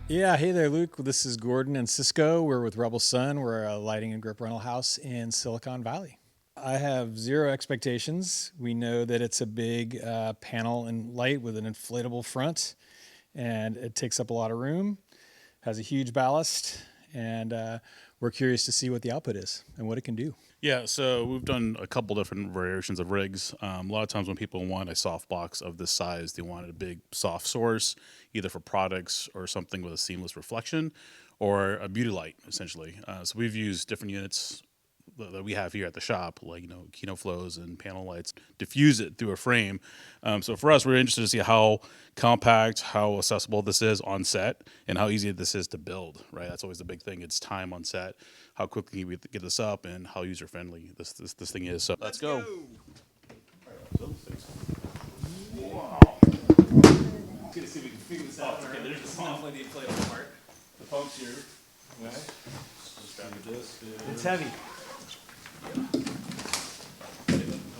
Yeah, hey there, Luke. This is Gordon and Cisco. We're with Rebel Sun. We're a lighting and grip rental house in Silicon Valley. I have zero expectations. We know that it's a big panel and light with an inflatable front, and it takes up a lot of room, has a huge ballast, and we're curious to see what the output is and what it can do. Yeah, so we've done a couple different variations of rigs. A lot of times when people want a soft box of this size, they want a big soft source, either for products or something with a seamless reflection, or a beauty light, essentially. So we've used different units that we have here at the shop, like Kino flows and panel lights, diffuse it through a frame. So for us, we're interested to see how compact, how accessible this is on set, and how easy this is to build. Right, that's always the big thing. It's time on set, how quickly we get this up, and how user friendly this thing is. So let's go. Wow. Let's see if we can figure this out. Okay, there's the pump. Definitely the inflatable part. The pump's here. Okay. Just grab this. It's heavy. Do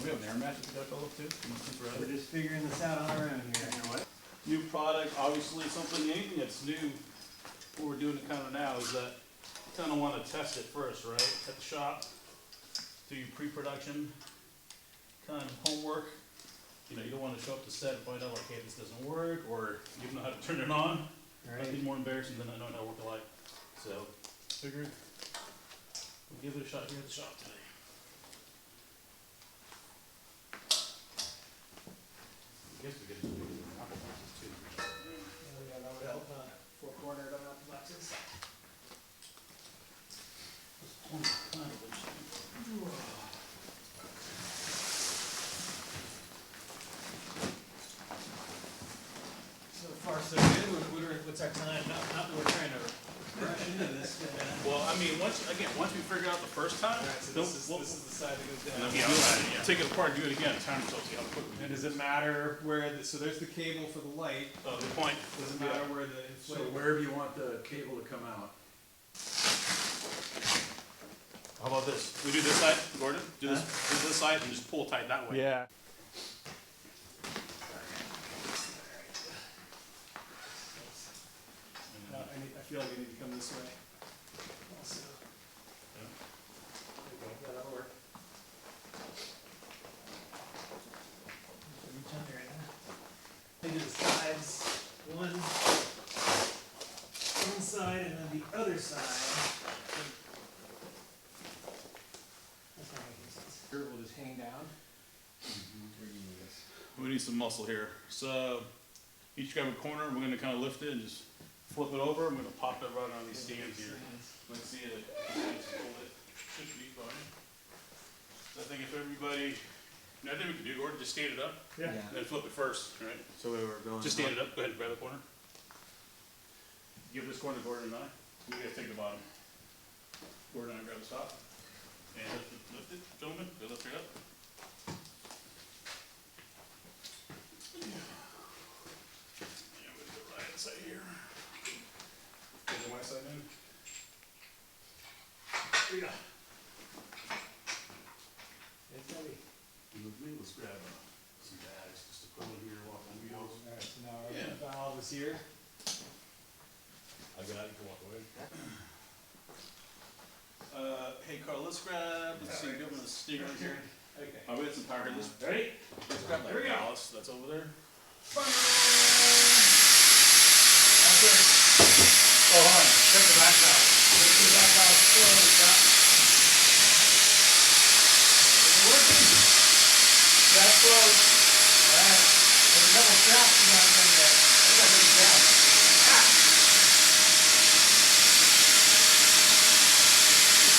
we have an air match that we got to fill up too? We're just figuring this out on our own here. You know what? New product, obviously anything that's new. What we're doing kind of now is that you kind of want to test it first, right? At the shop, do your pre-production kind of homework. You don't want to show up to set and find out like, hey, this doesn't work, or you don't know how to turn it on. Right. That'd be more embarrassing than not knowing how to work a light. So, figured we'll give it a shot here at the shop today. I guess we could just do it in apple boxes too. Yeah, that would help. Four-cornered on apple boxes. So far, so good. What's our time? Not that we're trying to rush into this. Well, I mean, once we figure it out the first time, Alright, so this is the side that goes down. and then we'll take it apart and do it again. Time yourself, see how quick we And can. does it matter where so there's the cable for the light. Good point. Does it matter where the So inflatable? wherever you want the cable to come out. How about this? We do this side, Gordon? Do this side and just pull tight that way. Yeah. I feel like I need to come this way. Also. Yeah. Okay, that'll work. Reach under it. They do the sides, one side and then the other side. That's not making sense. Here will just hang down. We need some muscle here. So each grab a corner, we're going to kind of lift it and just flip it over. I'm going to pop it right on these stands here. Let's see it. Should be fine. So I think if everybody, I think we can do, Gordon, just stand it up. Yeah. And then flip it first, right? So we were going. Just stand it up. Go ahead and grab the corner. Give this corner to Gordon and I. You guys take the bottom. Gordon and I grab the top. And lift it, gentlemen. Go lift it up. Yeah, we'll go right inside here. Go to my side then. Here you go. It's heavy. Let's grab some bags just to put in here while on wheels. Alright, so now our Yeah. valve is here. I got it. You can walk away. Hey Carl, let's grab. Let's see. Go with the stinger here. Okay. We got some power here. Ready? Let's grab that Here we go. ballast that's over there. That's it. Oh, hold on. Check the back valve. Make sure that valve's closed up. Is it working? That's closed. Alright. There's a couple straps you gotta bring there. I gotta bring it down.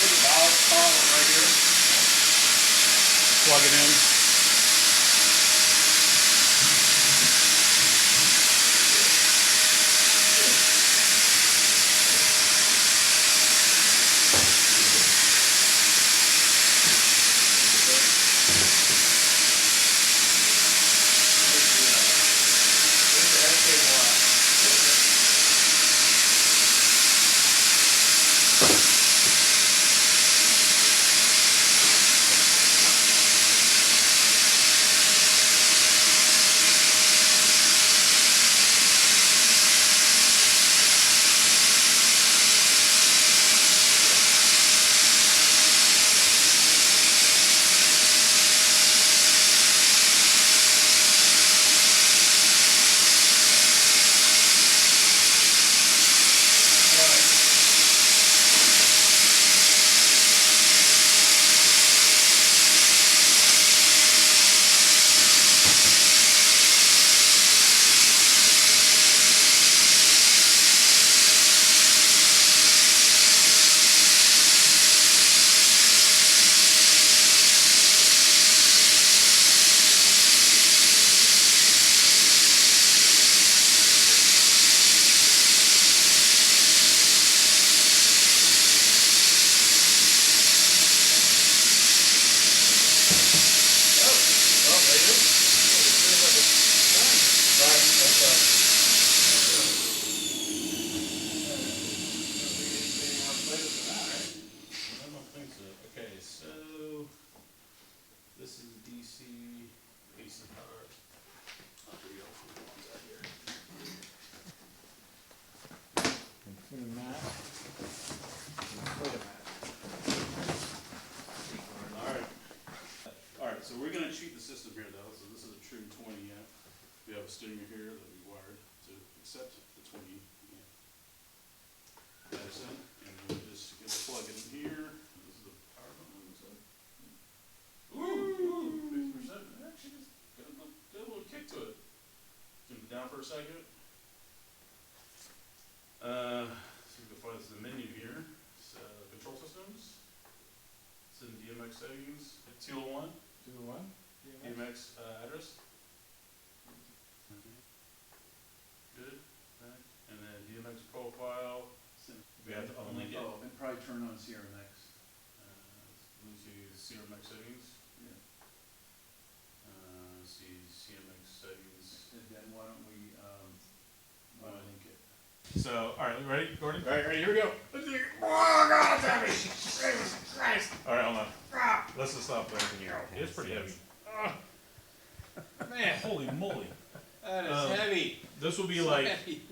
Put the valve column right here. Plug it in. steering wheel here that we wired to accept the 20 amp Edison, and then we just get a plug in here. This is the power button. So. Ooh, 50%. Actually, just got a little kick to it. Zoom it down for a second. So you can find this in the menu here. It's, control systems. It's in DMX settings. 201. 201. DMX address. Good. Right. And then DMX profile. We have to unlink it. Oh, and probably turn on CRMX. Let's see CRMX settings. Yeah. See CMX settings. And then why don't we, link it? So, all right, ready, Gordon? All right, ready, here we go. Oh God, it's heavy! Jesus Christ! All right, hold on. Let's just stop there. It's pretty heavy. Man, Holy moly! that is heavy. This will be So like heavy.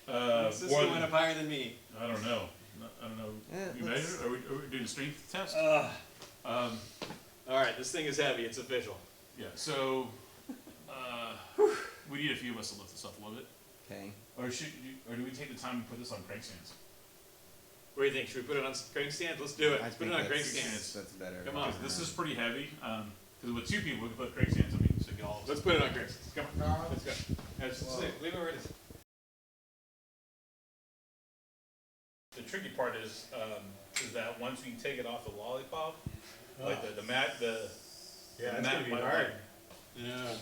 Cisco Cisco went up higher than me. I don't know. I don't know. You measure? Are we doing a strength test? All right, this thing is heavy. It's official. Yeah. So we need a few of us to lift this up a little bit. Okay. Or do we take the time to put this on crank stands? What do you think? Should we put it on crank stands? Let's do it. Let's put it on crank stands. That's better. Come on. Because this is pretty heavy. Because with two people, we can put crank stands. I mean, so get all of us. Let's put it on crank stands. Come on. Let's go. Leave it where it is. The tricky part is that once we take it off the lollipop, like the mat, Yeah, it's gonna be hard. Yeah.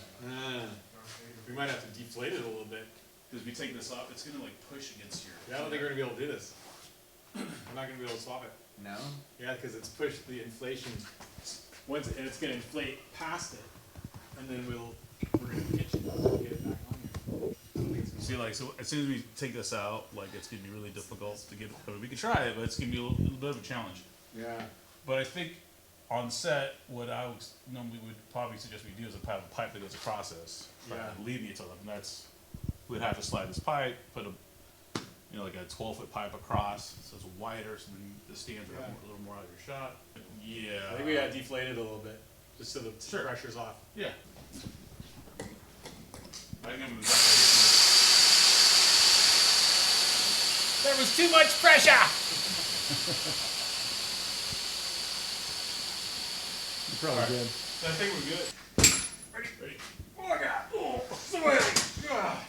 We might have to deflate it a little bit. because we take this off, it's gonna like push against your. Yeah, I don't think we're gonna be able to do this. We're not gonna be able to swap it. No? Yeah, because it's pushed the inflation once, and it's gonna inflate past it, and then we're gonna pitch it and get it back on here. I don't think it's gonna See, like, so as soon as we take this out, like, it's gonna be really difficult to get. I mean, we can try it, but it's gonna be a little bit of a challenge. Yeah. But I think on set, what I normally would probably suggest we do is have a pipe that goes across this, Yeah. alleviate it, and that's we'd have to slide this pipe, put like a 12-foot pipe across, so it's wider, so then the stands are a little more out of your shot. Yeah. I think we gotta deflate it a little bit, just so the Sure. pressure's off. Yeah. I think I'm gonna There was too much pressure! You probably did. I think we're good. Ready? Oh my god! Oh, so heavy! Ah.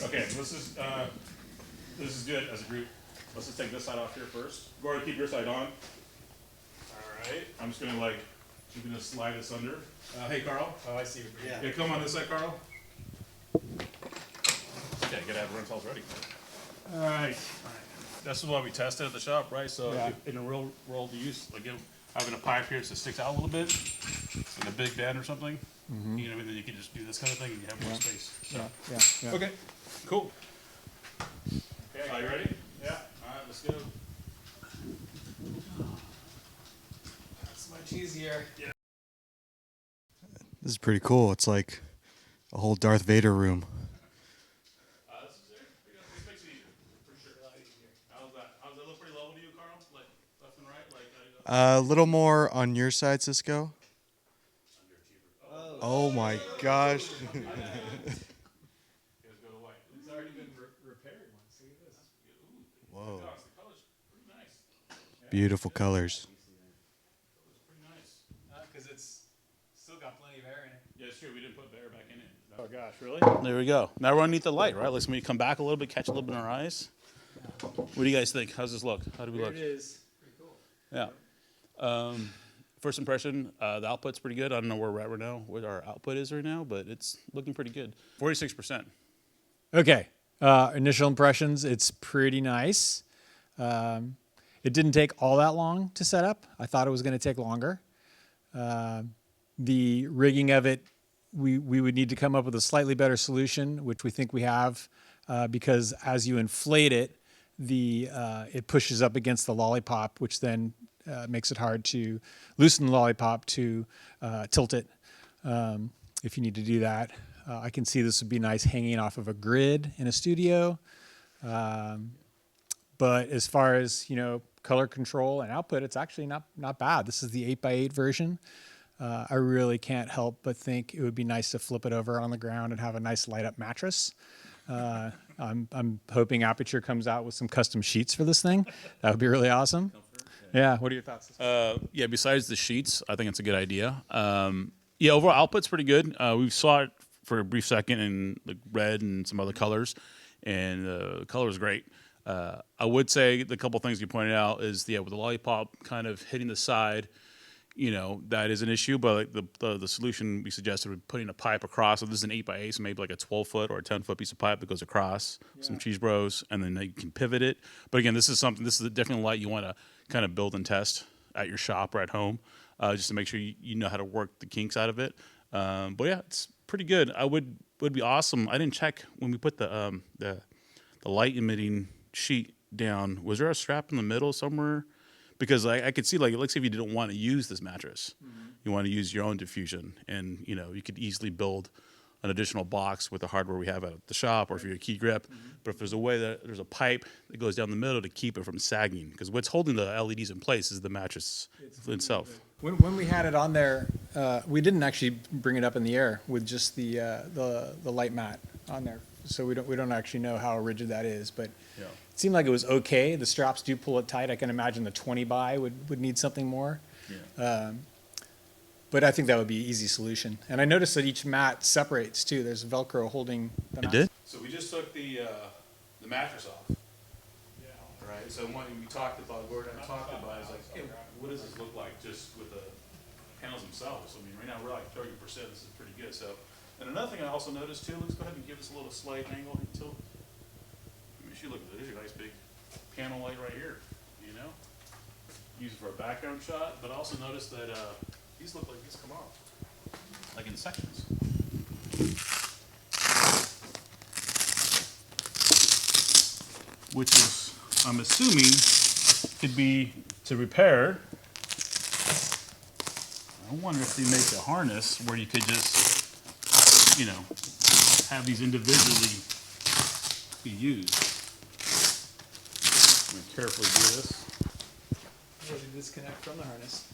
Okay, this is good as a group. Let's just take this side off here first. Gordon, keep your side on. Alright. I'm just gonna slide this under. Hey, Carl. Oh, I see. Yeah. Yeah, come on this side, Carl. Okay, gotta have rentals ready. All right. This is what we tested at the shop, right? So in a real world use, like having a pipe here that sticks out a little bit, like a big bend or something, you know, and then you can just do this kind of thing and you have more space. So. Yeah. Okay, cool. Okay, are you ready? Yeah. All right, let's go. That's much easier. This is pretty cool. It's like a whole Darth Vader room. This is it. This makes it easier, for sure. A lot easier. How's that? How's that look pretty level to you, Carl? Like left and right? A little more on your side, Cisco. Oh my gosh. You guys go to white. It's already been repaired once. Look at this. Whoa. Gosh, the color's pretty nice. Beautiful colors. It's pretty nice. Because it's still got plenty of air in it. Yeah, it's true. We didn't put bear back in it. Oh gosh, really? There we go. Now we're underneath the light, right? Let's maybe come back a little bit, catch a little bit in our eyes. What do you guys think? How's this look? How do we There look? it is. Pretty cool. Yeah. First impression, the output's pretty good. I don't know where we're at right now, what our output is right now, but it's looking pretty good. 46%. Okay. Initial impressions, it's pretty nice. It didn't take all that long to set up. I thought it was going to take longer. The rigging of it, we would need to come up with a slightly better solution, which we think we have, because as you inflate it, it pushes up against the lollipop, which then makes it hard to loosen the lollipop to tilt it if you need to do that. I can see this would be nice hanging off of a grid in a studio. But as far as, color control and output, it's actually not bad. This is the 8x8 version. I really can't help but think it would be nice to flip it over on the ground and have a nice light up mattress. I'm hoping Aputure comes out with some custom sheets for this thing. That would be really awesome. Yeah. What are your thoughts? Yeah, besides the sheets, I think it's a good idea. Yeah, overall output's pretty good. We saw it for a brief second in like red and some other colors, and the color is great. I would say the couple things you pointed out is with the lollipop kind of hitting the side, that is an issue. But like the solution we suggested with putting a pipe across. So this is an 8x8, so maybe like a 12-foot or a 10-foot piece of pipe that goes across some cheese bros, and then you can pivot it. But again, this is definitely a light you want to kind of build and test at your shop or at home, just to make sure you know how to work the kinks out of it. But yeah, it's pretty good. Would be awesome. I didn't check when we put the light emitting sheet down. Was there a strap in the middle somewhere? Because I could see, like, let's say if you didn't want to use this mattress, you want to use your own diffusion, and you could easily build an additional box with the hardware we have at the shop, or if you're a key grip. But if there's a way that there's a pipe that goes down the middle to keep it from sagging, because what's holding the LEDs in place is the mattress itself. When we had it on there, we didn't actually bring it up in the air with just the light mat on there, so we don't actually know how rigid that is. But Yeah. it seemed like it was okay. The straps do pull it tight. I can imagine the 20 by would need something more. Yeah. But I think that would be an easy solution. And I noticed that each mat separates too. There's Velcro holding the mat. It did? So we just took the mattress off. Yeah. Right. So one we talked about, Gordon and I talked about, is like, hey, what does this look like just with the panels themselves? I mean, right now we're like 30%. This is pretty good. So, and another thing I also noticed too. Let's go ahead and give this a little slight angle and tilt. I mean, look at this. There's a nice big panel light right here. Use it for a background shot, but also notice that these look like these come off, like in sections. Which is, I'm assuming, could be to repair. I wonder if they make a harness where you could just, have these individually be used. I'm going to carefully do this. Yeah, we disconnect from the harness.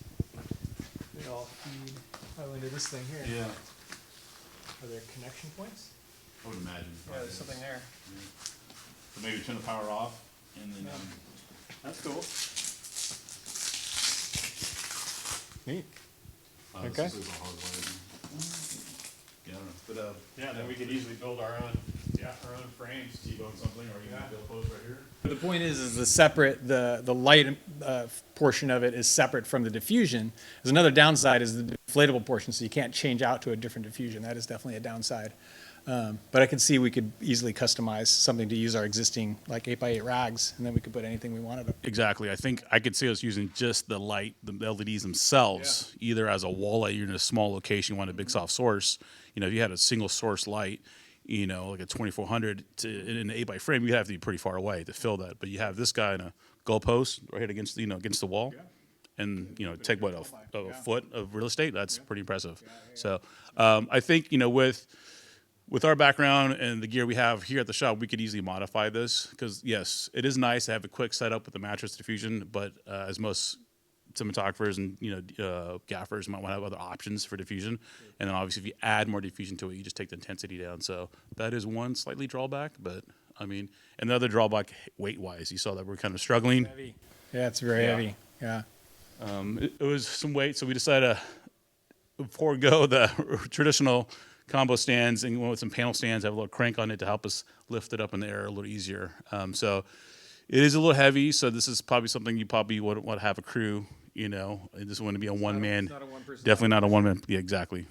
They all feed into this thing here. Yeah, Are there connection points? I would imagine. Yeah, there's something there. So maybe turn the power off, and then That's cool. Neat. this Okay. is a hard wiring. Yeah, I don't know. But Yeah, then we could easily build our own frames, T-bone something, or you can build a post right here. But the point is the light portion of it is separate from the diffusion. There's another downside is the deflatable portion, so you can't change out to a different diffusion. That is definitely a downside. But I can see we could easily customize something to use our existing like 8x8 rags, and then we could put anything we wanted. exactly. I think I could see us using just the light, the LEDs themselves, either as a wall light. You're in a small location, you want a big soft source. If you had a single source light, like a 2400 in an 8x frame, you'd have to be pretty far away to fill that. But you have this guy in a goalpost right against against the wall, and take what a foot of real estate. That's pretty impressive. So I think with our background and the gear we have here at the shop, we could easily modify this because yes, it is nice to have a quick setup with the mattress diffusion, but as most cinematographers and gaffers might want to have other options for diffusion, and then obviously if you add more diffusion to it, you just take the intensity down. So that is one slightly drawback, but I mean, another drawback weight wise, you saw that we're kind of struggling. Heavy. Yeah, it's very heavy. Yeah. It was some weight, so we decided to forego the traditional combo stands and went with some panel stands, have a little crank on it to help us lift it up in the air a little easier. So it is a little heavy, so this is probably something you probably would want to have a crew, this wouldn't be a one-man, not a one-person definitely not a one-man, yeah, exactly.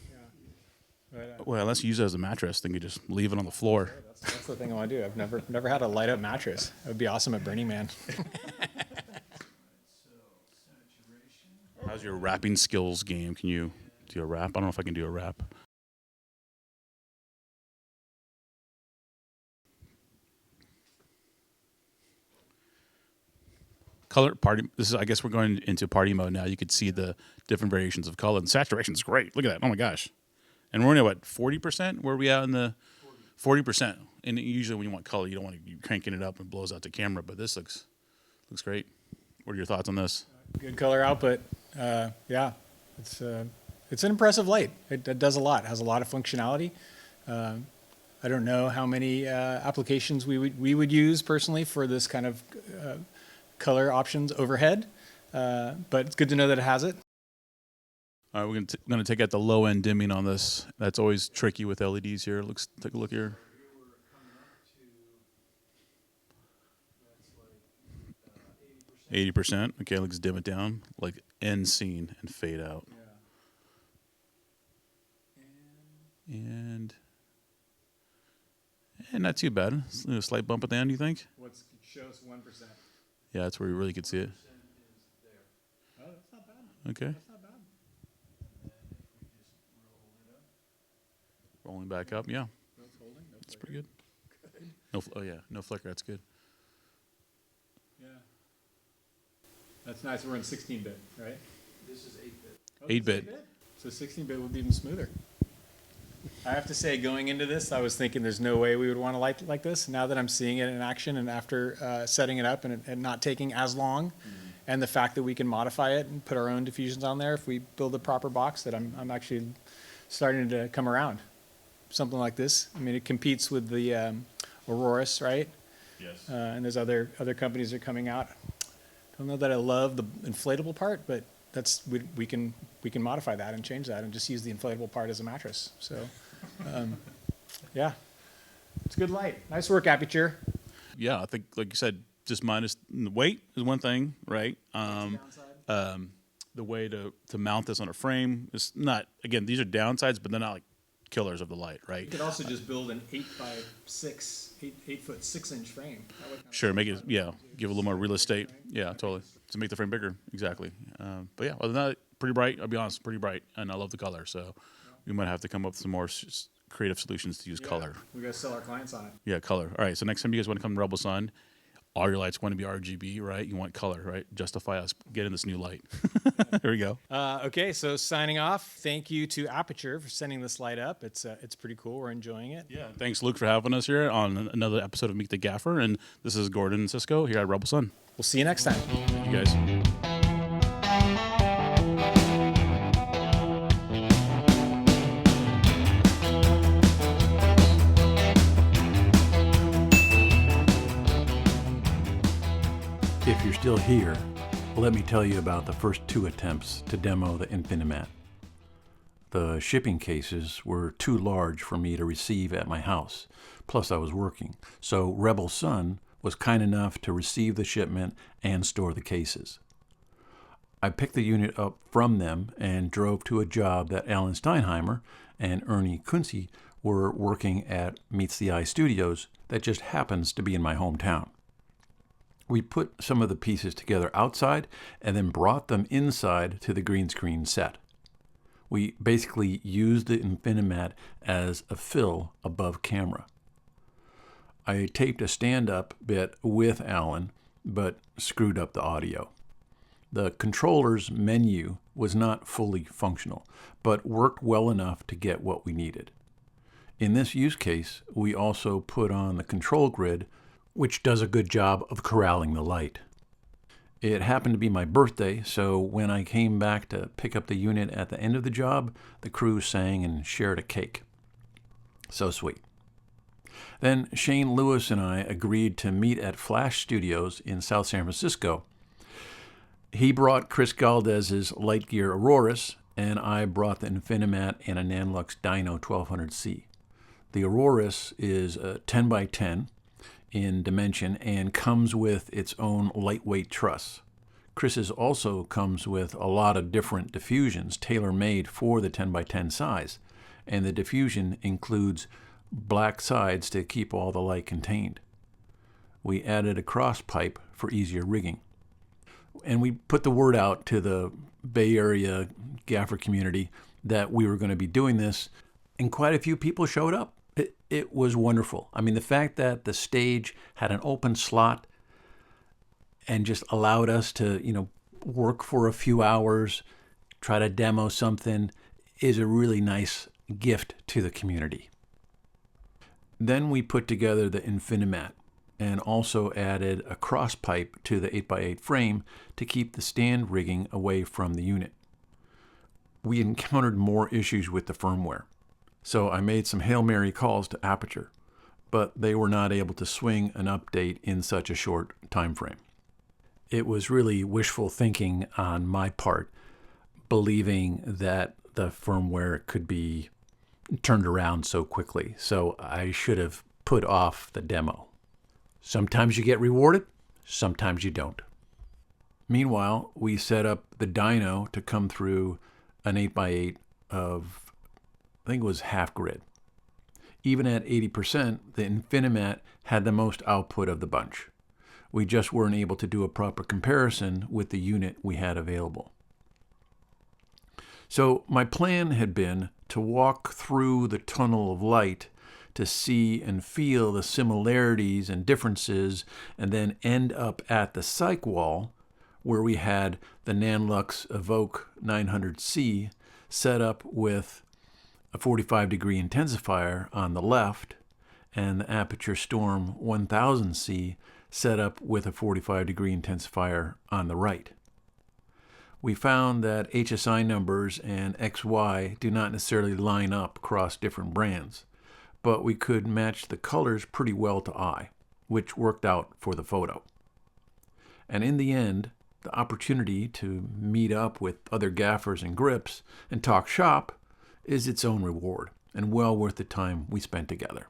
But, Well, unless you use it as a mattress, then you just leave it on the floor. that's the thing I want to do. I've never had a light up mattress. It would be awesome at Burning Man. How's your rapping skills game? Can you do a rap? I don't know if I can do a rap. Color party. This is. I guess we're going into party mode now. You could see the different variations of color. And saturation's great. Look at that. Oh my gosh. And we're only at what 40%? Where are we at in the 40%? And usually when you want color, you don't want to be cranking it up and blows out the camera. But this looks great. What are your thoughts on this? Good color output. Yeah, it's it's an impressive light. It does a lot. It has a lot of functionality. I don't know how many applications we would use personally for this kind of color options overhead, but it's good to know that it has it. All right, we're going to take out the low end dimming on this. That's always tricky with LEDs here. Take a look here. 80%. Okay, let's dim it down, like end scene and fade out. And not too bad. A slight bump at the end, you think? What shows 1%? Yeah, that's where you really could see it. Oh, that's not bad. Okay. That's not bad. Rolling back up, yeah. No folding. No That's pretty good. No, oh yeah, no flicker. That's good. Yeah. That's nice. We're in 16-bit, right? This is 8-bit. Oh, 8-bit. So 16-bit would be even smoother. I have to say, going into this, I was thinking there's no way we would want a light like this. Now that I'm seeing it in action and after setting it up and not taking as long, and the fact that we can modify it and put our own diffusions on there if we build a proper box, that I'm actually starting to come around. Something like this. I mean, it competes with the Auroras, right? Yes. And there's other companies that are coming out. Don't know that I love the inflatable part, but that's we can modify that and change that and just use the inflatable part as a mattress. So, yeah, it's a good light. Nice work, Aputure. Yeah, I think, like you said, just minus the weight is one thing, right? The way to mount this on a frame is not, again, these are downsides, but they're not like killers of the light, right? You could also just build an 8 foot 6 inch frame. That would Sure, make it, yeah, give it a little more real estate. Yeah, totally. To make the frame bigger, exactly. But yeah, other than that, pretty bright. I'll be honest, pretty bright, and I love the color. So we might have to come up with some more creative solutions to use color. We gotta sell our clients on it. Yeah, color. All right, so next time you guys want to come to Rebel Sun, all your lights want to be RGB, right? You want color, right? Justify us getting this new light. Here we go. Okay, so signing off. Thank you to Aputure for sending this light up. It's pretty cool. We're enjoying it. Yeah, thanks, Luke, for having us here on another episode of Meet the Gaffer. And this is Gordon and Cisco here at Rebel Sun. We'll see you next time. Thank you guys. If you're still here, let me tell you about the first 2 attempts to demo the Infinimat. The shipping cases were too large for me to receive at my house, plus I was working, so Rebel Sun was kind enough to receive the shipment and store the cases. I picked the unit up from them and drove to a job that Alan Steinheimer and Ernie Kunze were working at Meets the Eye Studios that just happens to be in my hometown. We put some of the pieces together outside and then brought them inside to the green screen set. We basically used the Infinimat as a fill above camera. I taped a stand-up bit with Alan, but screwed up the audio. The controller's menu was not fully functional, but worked well enough to get what we needed. In this use case, we also put on the control grid, which does a good job of corralling the light. It happened to be my birthday, so when I came back to pick up the unit at the end of the job, the crew sang and shared a cake. So sweet. Then Shane Lewis and I agreed to meet at Flash Studios in South San Francisco. He brought Chris Galdez's Lightgear Auroras, and I brought the Infinimat and a Nanlux Dyno 1200C. The Auroras is a 10x10, in dimension and comes with its own lightweight truss. Chris's also comes with a lot of different diffusions tailor-made for the 10x10 size, and the diffusion includes black sides to keep all the light contained. We added a cross pipe for easier rigging. And we put the word out to the Bay Area Gaffer community that we were going to be doing this, and quite a few people showed up. It was wonderful. I mean, the fact that the stage had an open slot and just allowed us to, work for a few hours, try to demo something, is a really nice gift to the community. Then we put together the Infinimat and also added a cross pipe to the 8x8 frame to keep the stand rigging away from the unit. we encountered more issues with the firmware. So I made some Hail Mary calls to Aputure, but they were not able to swing an update in such a short time frame. It was really wishful thinking on my part, believing that the firmware could be turned around so quickly. So I should have put off the demo. Sometimes you get rewarded, sometimes you don't. Meanwhile, we set up the dyno to come through an 8x8 of, I think it was half grid. Even at 80%, the Infinimat had the most output of the bunch. We just weren't able to do a proper comparison with the unit we had available. So my plan had been to walk through the tunnel of light to see and feel the similarities and differences, and then end up at the psych wall where we had the Nanlux Evoke 900C set up with a 45-degree intensifier on the left and the Aputure Storm 1000C set up with a 45-degree intensifier on the right. We found that HSI numbers and XY do not necessarily line up across different brands, but we could match the colors pretty well to eye, which worked out for the photo. And in the end, the opportunity to meet up with other gaffers and grips and talk shop is its own reward, and well worth the time we spent together.